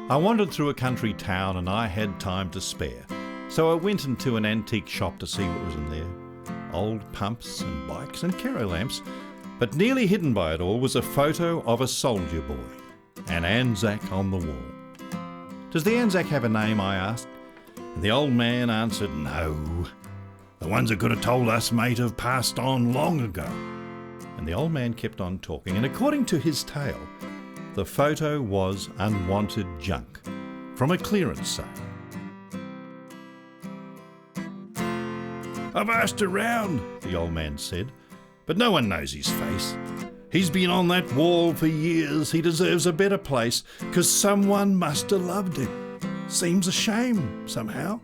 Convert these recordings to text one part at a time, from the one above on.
I wandered through a country town and I had time to spare, so I went into an antique shop to see what was in there. Old pumps and bikes and kero lamps, but nearly hidden by it all was a photo of a soldier boy, an Anzac on the wall. "Does the Anzac have a name?" I asked, and the old man answered, "No. The ones that could have told us, mate, have passed on long ago." And the old man kept on talking, and according to his tale, the photo was unwanted junk from a clearance sale. "I've asked around," the old man said, "but no one knows his face. He's been on that wall for years. He deserves a better place, 'cause someone must have loved him. Seems a shame, somehow."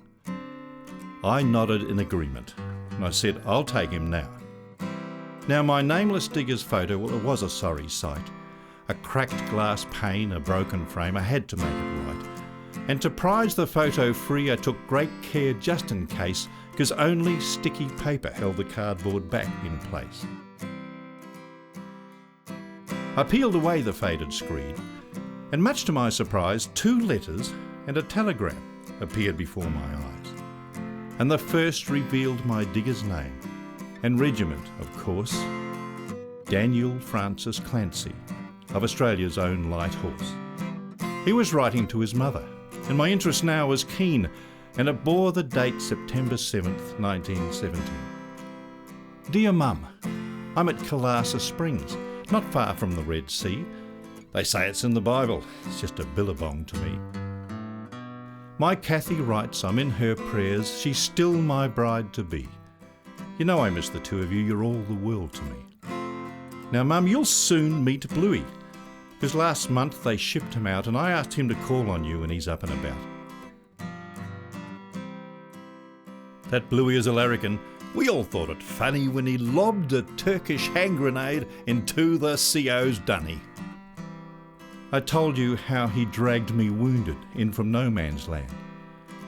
I nodded in agreement, and I said, "I'll take him now." Now, my nameless digger's photo, well, it was a sorry sight. A cracked glass pane, a broken frame, I had to make it right. And to prize the photo free, I took great care just in case, because only sticky paper held the cardboard back in place. I peeled away the faded screen, and much to my surprise, 2 letters and a telegram appeared before my eyes. And the first revealed my digger's name, and regiment, of course, Daniel Francis Clancy, of Australia's own light horse. He was writing to his mother, and my interest now was keen, and it bore the date September 7th, 1917. "Dear Mum, I'm at Kalassa Springs, not far from the Red Sea. They say it's in the Bible, it's just a billabong to me. My Kathy writes I'm in her prayers, she's still my bride-to-be. You know I miss the 2 of you, you're all the world to me. Now Mum, you'll soon meet Bluey, because last month they shipped him out and I asked him to call on you when he's up and about. That Bluey is a larrikin. We all thought it funny when he lobbed a Turkish hand grenade into the CO's dunny. I told you how he dragged me wounded in from no man's land,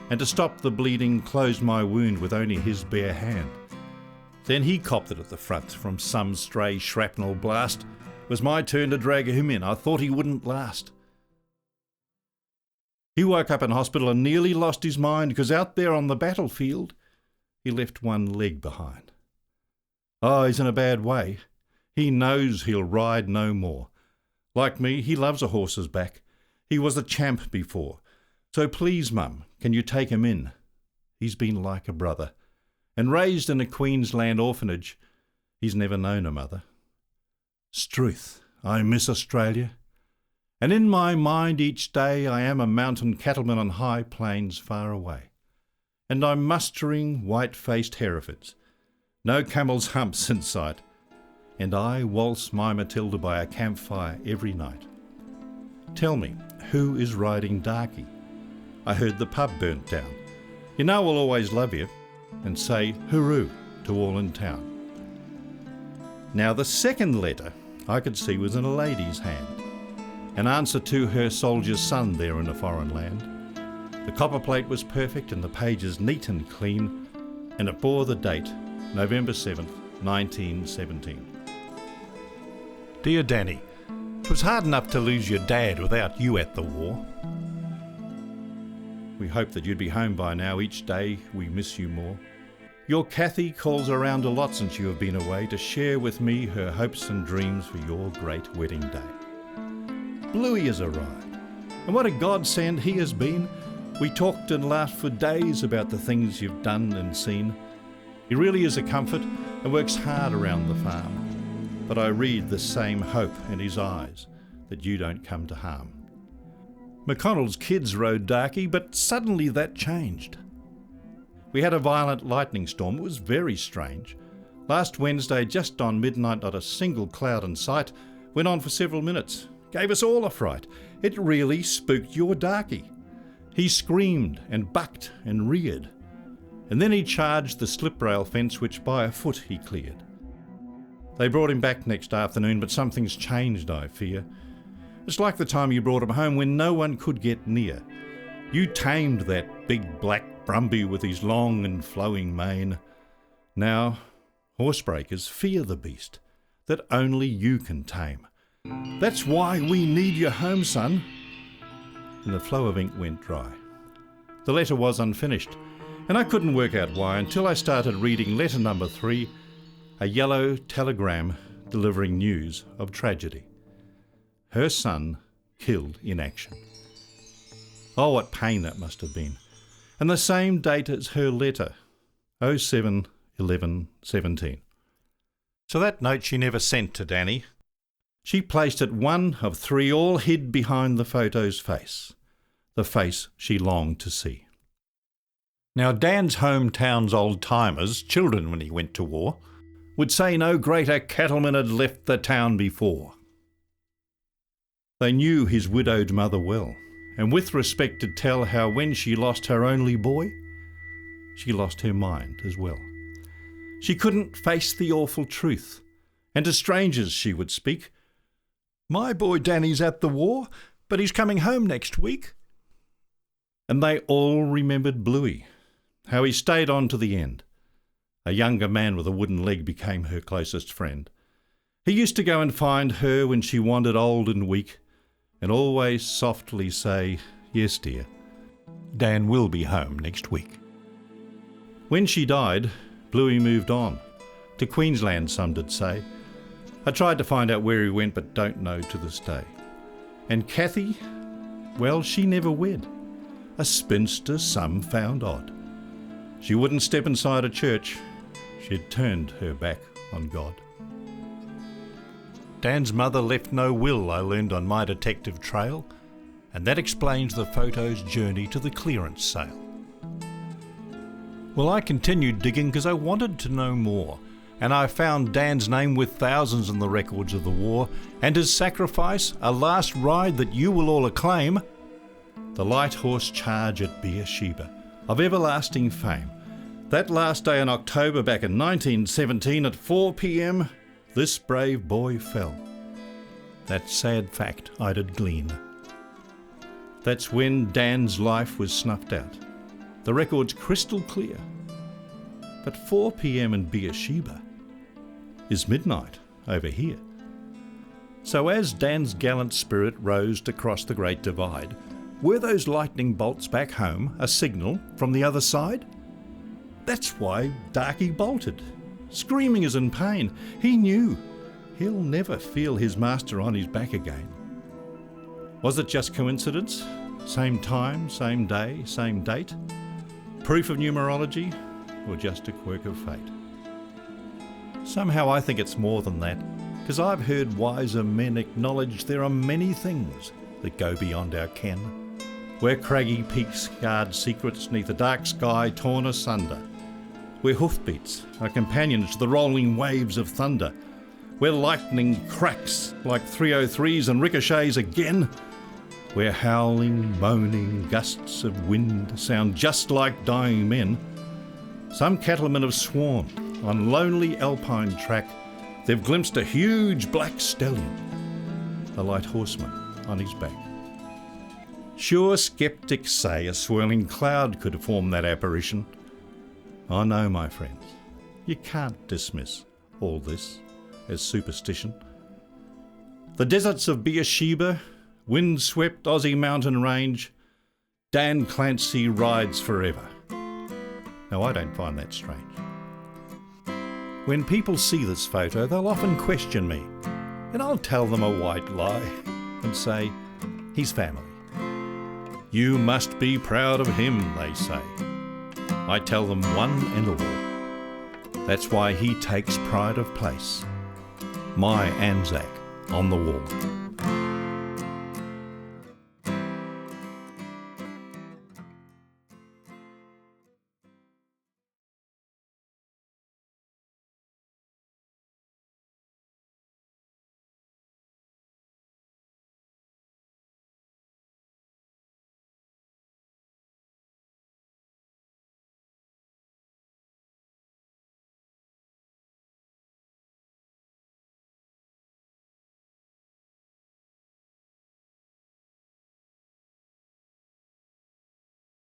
and to stop the bleeding closed my wound with only his bare hand. Then he copped it at the front from some stray shrapnel blast. It was my turn to drag him in. I thought he wouldn't last. He woke up in hospital and nearly lost his mind, because out there on the battlefield he left one leg behind. Oh, he's in a bad way. He knows he'll ride no more. Like me, he loves a horse's back. He was a champ before. So please, Mum, can you take him in? He's been like a brother, and raised in a Queensland orphanage. He's never known a mother. Struth, I miss Australia, and in my mind each day I am a mountain cattleman on high plains far away, and I'm mustering white-faced Herefords, no camel's humps in sight, and I waltz my Matilda by a campfire every night. Tell me, who is riding Darky? I heard the pub burnt down. You know I'll always love you, and say hooroo to all in town. Now the second letter I could see was in a lady's hand, an answer to her soldier's son there in a foreign land. The copperplate was perfect and the pages neat and clean, and it bore the date November 7th, 1917. Dear Danny, 'twas hard enough to lose your dad without you at the war. We hope that you'd be home by now. Each day we miss you more. Your Kathy calls around a lot since you have been away to share with me her hopes and dreams for your great wedding day. Bluey has arrived, and what a godsend he has been. We talked and laughed for days about the things you've done and seen. He really is a comfort and works hard around the farm, but I read the same hope in his eyes that you don't come to harm. McConnell's kids rode Darky, but suddenly that changed. We had a violent lightning storm. It was very strange. Last Wednesday, just on midnight, not a single cloud in sight. Went on for several minutes. Gave us all a fright. It really spooked your Darky. He screamed and bucked and reared. And then he charged the slip rail fence, which by a foot he cleared. They brought him back next afternoon, but something's changed, I fear. It's like the time you brought him home when no one could get near. You tamed that big black Brumby with his long and flowing mane. Now, horsebreakers fear the beast that only you can tame. That's why we need you home, son. and the flow of ink went dry. The letter was unfinished, and I couldn't work out why until I started reading letter number 3, a yellow telegram delivering news of tragedy. Her son killed in action. Oh, what pain that must have been. And the same date as her letter, 07/11/17. So that note she never sent to Danny. She placed it one of 3, all hid behind the photo's face, the face she longed to see. Now Dan's hometown's old-timers, children when he went to war, would say no greater cattleman had left the town before. They knew his widowed mother well, and with respect did tell how when she lost her only boy, she lost her mind as well. She couldn't face the awful truth, and to strangers she would speak, "My boy Danny's at the war, but he's coming home next week." And they all remembered Bluey, how he stayed on to the end. A younger man with a wooden leg became her closest friend. He used to go and find her when she wandered old and weak, and always softly say, "Yes, dear, Dan will be home next week." When she died, Bluey moved on, to Queensland some did say. I tried to find out where he went but don't know to this day. And Kathy, well, she never wed, a spinster some found odd. She wouldn't step inside a church, she'd turned her back on God. Dan's mother left no will, I learned on my detective trail, and that explains the photo's journey to the clearance sale. Well, I continued digging because I wanted to know more, and I found Dan's name with thousands in the records of the war, and his sacrifice, a last ride that you will all acclaim, the light horse charge at Beersheba, of everlasting fame. That last day in October back in 1917 at 4 p.m, this brave boy fell. That sad fact I did glean. That's when Dan's life was snuffed out. The record's crystal clear. But 4 p.m. in Beersheba is midnight over here. So as Dan's gallant spirit rose to cross the Great Divide, were those lightning bolts back home a signal from the other side? That's why Darky bolted, screaming as in pain. He knew he'll never feel his master on his back again. Was it just coincidence? Same time, same day, same date? Proof of numerology, or just a quirk of fate? Somehow I think it's more than that, because I've heard wiser men acknowledge there are many things that go beyond our ken, where craggy peaks guard secrets neath a dark sky torn asunder, where hoofbeats are companions to the rolling waves of thunder, where lightning cracks like 303s and ricochets again, where howling, moaning gusts of wind sound just like dying men. Some cattlemen have sworn on lonely alpine track they've glimpsed a huge black stallion, a light horseman on his back. Sure, skeptics say a swirling cloud could form that apparition. I know, my friends, you can't dismiss all this as superstition. The deserts of Beersheba, wind-swept Aussie mountain range, Dan Clancy rides forever. Now, I don't find that strange. When people see this photo, they'll often question me, and I'll tell them a white lie and say, he's family. You must be proud of him, they say. I tell them one and all. That's why he takes pride of place. My Anzac on the wall.